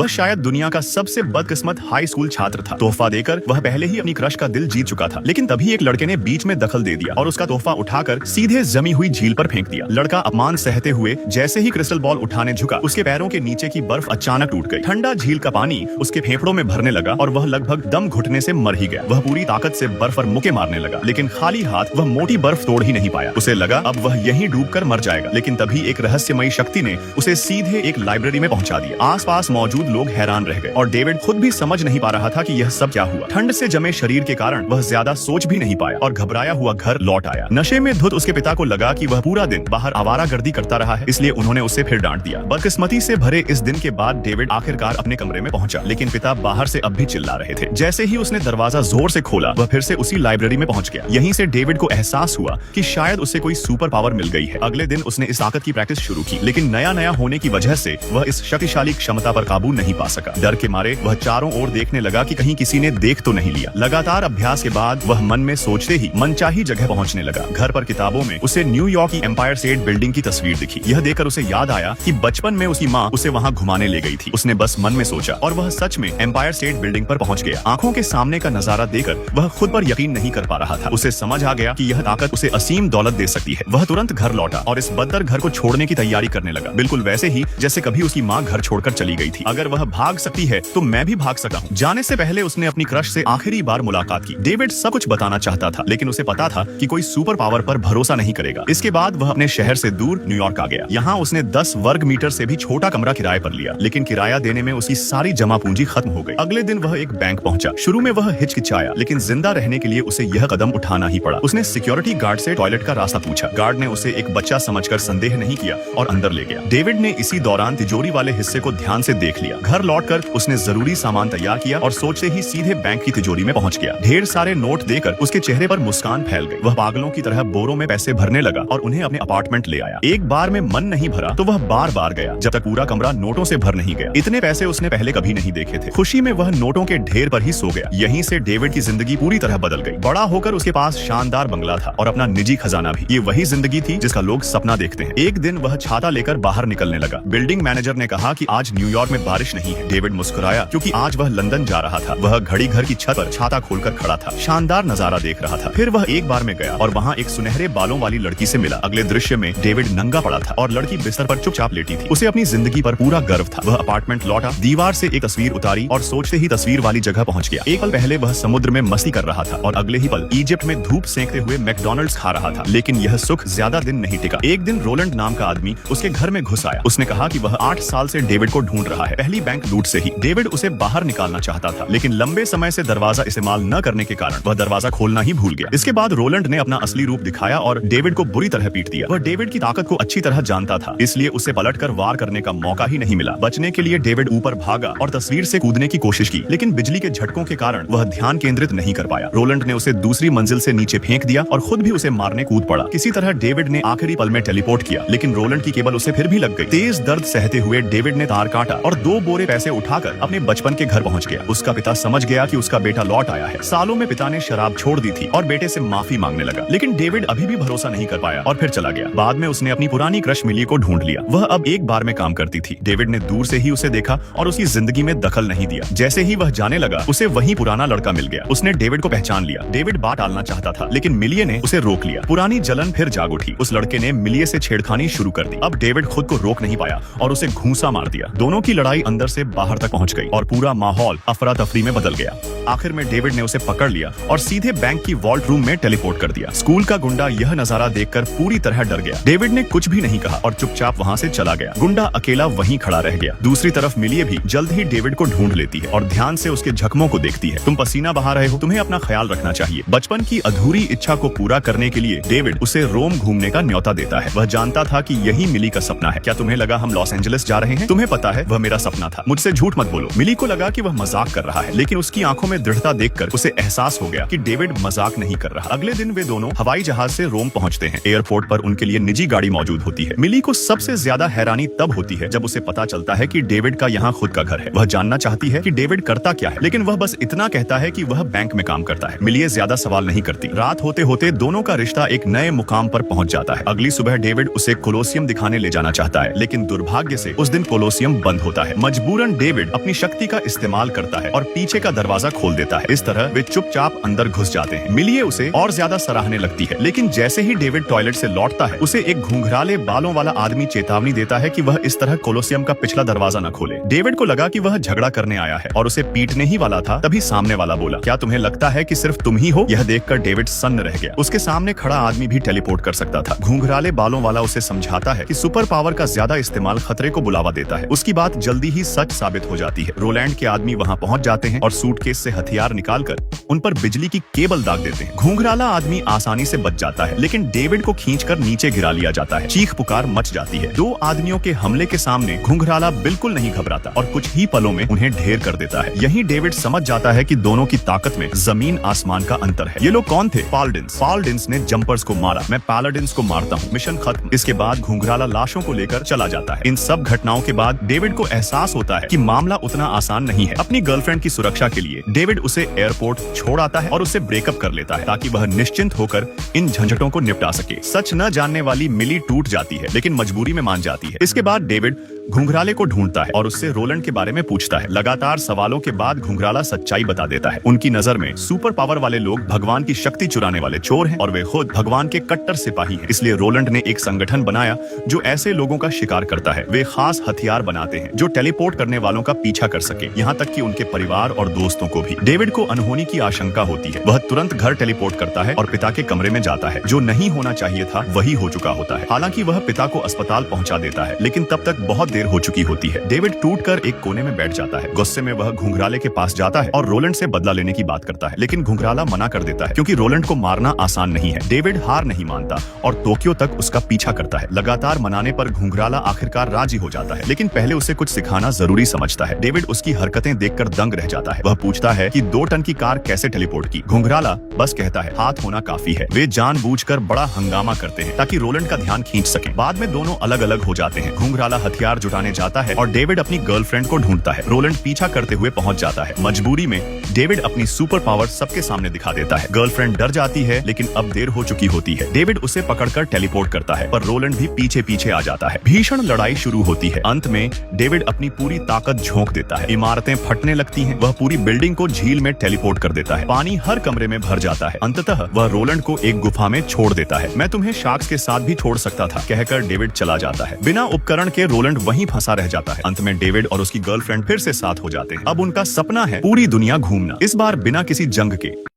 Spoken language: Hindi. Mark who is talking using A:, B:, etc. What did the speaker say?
A: वह शायद दुनिया का सबसे बदकिस्मत हाई स्कूल छात्र था। तोहफा देकर वह पहले ही अपनी क्रश का दिल जीत चुका था, लेकिन तभी एक लड़के ने बीच में दखल दे दिया और उसका तोहफा उठाकर सीधे जमी हुई झील पर फेंक दिया। लड़का अपमान सहते हुए जैसे ही क्रिस्टल बॉल उठाने झुका, उसके पैरों के नीचे की बर्फ अचानक टूट गई। ठंडा झील का पानी उसके फेफड़ों में भरने लगा और वह लगभग दम घुटने से मर ही गया। वह पूरी ताकत से बर्फ पर मुक्के मारने लगा, लेकिन खाली हाथ वह मोटी बर्फ तोड़ ही नहीं पाया। उसे लगा अब वह यहीं डूबकर मर जाएगा, लेकिन तभी एक रहस्यमयी शक्ति ने उसे सीधे एक लाइब्रेरी में पहुंचा दिया। आसपास मौजूद लोग हैरान रह गए और डेविड खुद भी समझ नहीं पा रहा था कि यह सब क्या हुआ। ठंड से जमे शरीर के कारण वह ज्यादा सोच भी नहीं पाया और घबराया हुआ घर लौट आया। नशे में धुत उसके पिता को लगा कि वह पूरा दिन बाहर आवारागर्दी करता रहा है, इसलिए उन्होंने उसे फिर डांट दिया। बदकिस्मती से भरे इस दिन के बाद डेविड आखिरकार अपने कमरे में पहुंचा, लेकिन पिता बाहर से अब भी चिल्ला रहे थे। जैसे ही उसने दरवाजा जोर से खोला, वह फिर से उसी लाइब्रेरी में पहुंच गया। यहीं से डेविड को एहसास हुआ कि शायद उसे कोई सुपर पावर मिल गई है। अगले दिन उसने इस ताकत की प्रैक्टिस शुरू की, लेकिन नया होने की वजह से वह इस शक्तिशाली क्षमता पर काबू नहीं पा सका। डर के मारे वह चारों ओर देखने लगा कि कहीं किसी ने देख तो नहीं लिया। लगातार अभ्यास के बाद वह मन में सोचते ही मनचाही जगह पहुंचने लगा। घर पर किताबों में उसे न्यूयॉर्क की एम्पायर स्टेट बिल्डिंग की तस्वीर दिखी। यह देखकर उसे याद आया कि बचपन में उसकी माँ उसे वहाँ घुमाने ले गई थी। उसने बस मन में सोचा और वह सच में एम्पायर स्टेट बिल्डिंग पर पहुंच गया। आंखों के सामने का नजारा देखकर वह खुद पर यकीन नहीं कर पा रहा था। उसे समझ आ गया कि यह ताकत उसे असीम दौलत दे सकती है। वह तुरंत घर लौटा और इस बदतर घर को छोड़ने की तैयारी करने लगा, बिल्कुल वैसे ही जैसे कभी उसकी माँ घर छोड़कर चली गई थी। अगर वह भाग सकती है तो मैं भी भाग सकता हूँ। जाने से पहले उसने अपनी क्रश से आखिरी बार मुलाकात की। डेविड सब कुछ बताना चाहता था, लेकिन उसे पता था कि कोई सुपर पावर पर भरोसा नहीं करेगा। इसके बाद वह अपने शहर से दूर न्यूयॉर्क आ गया। यहाँ उसने 10 वर्ग मीटर से भी छोटा कमरा किराए पर लिया, लेकिन किराया देने में उसकी सारी जमा पूंजी खत्म हो गई। अगले दिन वह एक बैंक पहुंचा। शुरू में वह हिचकिचाया, लेकिन जिंदा रहने के लिए उसे यह कदम उठाना ही पड़ा। उसने सिक्योरिटी गार्ड से टॉयलेट का रास्ता पूछा। गार्ड ने उसे एक बच्चा समझकर संदेह नहीं किया और अंदर ले गया। डेविड ने इसी दौरान तिजोरी वाले हिस्से को ध्यान से देख लिया। घर लौटकर उसने जरूरी सामान तैयार किया और सोचते ही सीधे बैंक की तिजोरी में पहुंच गया। ढेर सारे नोट देकर उसके चेहरे पर मुस्कान फैल गई। वह पागलों की तरह बोरों में पैसे भरने लगा और उन्हें अपने अपार्टमेंट ले आया। एक बार में मन नहीं भरा तो वह बार बार गया, जब तक पूरा कमरा नोटों से भर नहीं गया। इतने पैसे उसने पहले कभी नहीं देखे थे। खुशी में वह नोटों के ढेर पर ही सो गया। यहीं से डेविड की जिंदगी पूरी तरह बदल गई। बड़ा होकर उसके पास शानदार बंगला था और अपना निजी खजाना भी। ये वही जिंदगी थी जिसका लोग सपना देखते हैं। एक दिन वह छाता लेकर बाहर निकलने लगा। बिल्डिंग मैनेजर ने कहा कि आज न्यूयॉर्क में बारिश नहीं है। डेविड मुस्कुराया क्योंकि आज वह लंदन जा रहा था। वह घड़ी घर की छत पर छाता खोलकर खड़ा था, शानदार नजारा देख रहा था। फिर वह एक बार में गया और वहाँ एक सुनहरे बालों वाली लड़की से मिला। अगले दृश्य में डेविड नंगा पड़ा था और लड़की बिस्तर पर चुपचाप लेटी थी। उसे अपनी जिंदगी पर पूरा गर्व था। वह अपार्टमेंट लौटा, दीवार से एक तस्वीर उतारी और सोचते ही तस्वीर वाली जगह पहुंच गया। एक पल पहले वह समुद्र में मस्ती कर रहा था और अगले ही पल इजिप्ट में धूप सेंकते हुए मैकडॉनल्ड्स खा रहा था। लेकिन यह सुख ज्यादा दिन नहीं टिका। एक दिन रोलैंड नाम का आदमी उसके घर में घुस आया। उसने कहा कि वह 8 साल से डेविड को ढूंढ रहा है। पहली बैंक लूट से ही डेविड उसे बाहर निकालना चाहता था, लेकिन लंबे समय से दरवाजा इस्तेमाल न करने के कारण वह दरवाजा खोलना ही भूल गया। इसके बाद रोलैंड ने अपना असली रूप दिखाया और डेविड को बुरी तरह पीट दिया। वह डेविड की ताकत को अच्छी तरह जानता था, इसलिए उसे पलटकर वार करने का मौका ही नहीं मिला। बचने के लिए डेविड ऊपर भागा और तस्वीर से कूदने की कोशिश की, लेकिन बिजली के झटकों के कारण वह ध्यान केंद्रित नहीं कर पाया। रोलैंड ने उसे दूसरी मंजिल से नीचे फेंक दिया और खुद भी उसे मारने कूद पड़ा। किसी तरह डेविड ने आखिरी पल में टेलीपोर्ट किया, लेकिन रोलैंड की केबल उसे फिर भी लग गई। तेज दर्द सहते हुए डेविड ने तार काटा और 2 बोरे पैसे उठाकर अपने बचपन के घर पहुंच गया। उसका पिता समझ गया कि उसका बेटा लौट आया है। सालों में पिता ने शराब छोड़ दी थी और बेटे से माफी मांगने लगा, लेकिन डेविड अभी भी भरोसा नहीं कर पाया और फिर चला गया। बाद में उसने अपनी पुरानी क्रश मिली को ढूंढ लिया। वह अब एक बार में काम करती थी। डेविड ने दूर से ही उसे देखा और उसकी जिंदगी में दखल नहीं दिया। जैसे ही वह जाने लगा, उसे वही पुराना लड़का मिल गया। उसने डेविड को पहचान लिया। डेविड बात टालना चाहता था, लेकिन मिलिए ने उसे रोक लिया। पुरानी जलन फिर जाग उठी। उस लड़के ने मिलिए से छेड़खानी शुरू कर दी। अब डेविड खुद को रोक नहीं पाया और उसे घूंसा मार दिया। दोनों की लड़ाई अंदर से बाहर तक पहुंच गई और पूरा माहौल अफरा तफरी में बदल गया। आखिर में डेविड ने उसे पकड़ लिया और सीधे बैंक की वॉल्ट रूम में टेलीपोर्ट कर दिया। स्कूल का गुंडा यह नजारा देखकर पूरी तरह डर गया। डेविड ने कुछ भी नहीं कहा और चुपचाप वहाँ से चला गया। गुंडा अकेला वहीं खड़ा रह गया। दूसरी तरफ मिलिए भी जल्द ही डेविड को ढूंढ लेती है और ध्यान से उसके जख्मों को देखती है। तुम पसीना बहा रहे हो, तुम्हें अपना ख्याल रखना चाहिए। बचपन की अधूरी इच्छा को पूरा करने के लिए डेविड उसे रोम घूमने का न्योता देता है। वह जानता था कि यही मिली का सपना है। क्या तुम्हें लगा हम लॉस एंजलिस जा रहे हैं? तुम्हें पता है वह मेरा सपना था। मुझसे झूठ मत बोलो। मिली को लगा कि वह मजाक कर रहा है, लेकिन उसकी आंखों में में दृढ़ता देखकर उसे एहसास हो गया कि डेविड मजाक नहीं कर रहा। अगले दिन वे दोनों हवाई जहाज से रोम पहुंचते हैं। एयरपोर्ट पर उनके लिए निजी गाड़ी मौजूद होती है। मिली को सबसे ज्यादा हैरानी तब होती है जब उसे पता चलता है कि डेविड का यहाँ खुद का घर है। वह जानना चाहती है कि डेविड करता क्या है, लेकिन वह बस इतना कहता है कि वह बैंक में काम करता है। मिली ज्यादा सवाल नहीं करती। रात होते होते दोनों का रिश्ता एक नए मुकाम पर पहुंच जाता है। अगली सुबह डेविड उसे कोलोसियम दिखाने ले जाना चाहता है, लेकिन दुर्भाग्य से उस दिन कोलोसियम बंद होता है। मजबूरन डेविड अपनी शक्ति का इस्तेमाल करता है और पीछे का दरवाजा खोल देता है। इस तरह वे चुपचाप अंदर घुस जाते हैं। मिलिए उसे और ज्यादा सराहने लगती है, लेकिन जैसे ही डेविड टॉयलेट से लौटता है उसे एक घुंघराले बालों वाला आदमी चेतावनी देता है कि वह इस तरह कोलोसियम का पिछला दरवाजा न खोले। डेविड को लगा कि वह झगड़ा करने आया है और उसे पीटने ही वाला था, तभी सामने वाला बोला, क्या तुम्हें लगता है कि सिर्फ तुम ही हो? यह देखकर डेविड सन्न रह गया। उसके सामने खड़ा आदमी भी टेलीपोर्ट कर सकता था। घुंघराले बालों वाला उसे समझाता है कि सुपर पावर का ज्यादा इस्तेमाल खतरे को बुलावा देता है। उसकी बात जल्दी ही सच साबित हो जाती है। रोलैंड के आदमी वहां पहुंच जाते हैं और सूटकेस से हथियार निकालकर उन पर बिजली की केबल दाग देते हैं। घुंघराला आदमी आसानी से बच जाता है, लेकिन डेविड को खींचकर नीचे गिरा लिया जाता है। चीख पुकार मच जाती है। दो आदमियों के हमले के सामने घुंघराला बिल्कुल नहीं घबराता और कुछ ही पलों में उन्हें ढेर कर देता है। यही डेविड समझ जाता है कि दोनों की ताकत में जमीन आसमान का अंतर है। ये लोग कौन थे? पालाडिन्स ने जंपर्स को मारा, मैं पैलाडिन्स को मारता हूँ, मिशन खत्म। इसके बाद घुंघराला लाशों को लेकर चला जाता है। इन सब घटनाओं के बाद डेविड को एहसास होता है कि मामला उतना आसान नहीं है। अपनी गर्लफ्रेंड की सुरक्षा के लिए डेविड उसे एयरपोर्ट छोड़ आता है और उससे ब्रेकअप कर लेता है ताकि वह निश्चिंत होकर इन झंझटों को निपटा सके। सच न जानने वाली मिली टूट जाती है, लेकिन मजबूरी में मान जाती है। इसके बाद डेविड घुंघराले को ढूंढता है और उससे रोलैंड के बारे में पूछता है। लगातार सवालों के बाद घुंघराला सच्चाई बता देता है। उनकी नजर में सुपर पावर वाले लोग भगवान की शक्ति चुराने वाले चोर हैं और वे खुद भगवान के कट्टर सिपाही हैं। इसलिए रोलैंड ने एक संगठन बनाया जो ऐसे लोगों का शिकार करता है। वे खास हथियार बनाते हैं जो टेलीपोर्ट करने वालों का पीछा कर सके, यहाँ तक कि उनके परिवार और दोस्तों को भी। डेविड को अनहोनी की आशंका होती है। वह तुरंत घर टेलीपोर्ट करता है और पिता के कमरे में जाता है। जो नहीं होना चाहिए था वही हो चुका होता है। हालांकि वह पिता को अस्पताल पहुंचा देता है, लेकिन तब तक बहुत देर हो चुकी होती है। डेविड टूटकर एक कोने में बैठ जाता है। गुस्से में वह घुंघराले के पास जाता है और रोलैंड से बदला लेने की बात करता है, लेकिन घुंघराला मना कर देता है क्योंकि रोलैंड को मारना आसान नहीं है। डेविड हार नहीं मानता और टोक्यो तक उसका पीछा करता है। लगातार मनाने पर घुंघराला आखिरकार राजी हो जाता है, लेकिन पहले उसे कुछ सिखाना जरूरी समझता है। डेविड उसकी हरकतें देखकर दंग रह जाता है। वह पूछता है कि 2 टन की कार कैसे टेलीपोर्ट की। घुंघराला बस कहता है हाथ होना काफी है। वे जानबूझकर बड़ा हंगामा करते हैं ताकि रोलैंड का ध्यान खींच सके। बाद में दोनों अलग अलग हो जाते हैं। घुंघराला हथियार जुटाने जाता है और डेविड अपनी गर्लफ्रेंड को ढूंढता है। रोलैंड पीछा करते हुए पहुंच जाता है। मजबूरी में डेविड अपनी सुपर पावर सबके सामने दिखा देता है। गर्लफ्रेंड डर जाती है, लेकिन अब देर हो चुकी होती है। डेविड उसे पकड़कर टेलीपोर्ट करता है, पर रोलैंड भी पीछे पीछे आ जाता है। भीषण लड़ाई शुरू होती है। अंत में डेविड अपनी पूरी ताकत झोंक देता है। इमारतें फटने लगती हैं। वह पूरी बिल्डिंग को झील में टेलीपोर्ट कर देता है। पानी हर कमरे में भर जाता है। अंततः वह रोलैंड को एक गुफा में छोड़ देता है। मैं तुम्हें शार्क्स के साथ भी छोड़ सकता था, कहकर डेविड चला जाता है। बिना उपकरण के रोलैंड वहीं फंसा रह जाता है। अंत में डेविड और उसकी गर्लफ्रेंड फिर से साथ हो जाते हैं। अब उनका सपना है पूरी दुनिया घूमना, इस बार बिना किसी जंग के।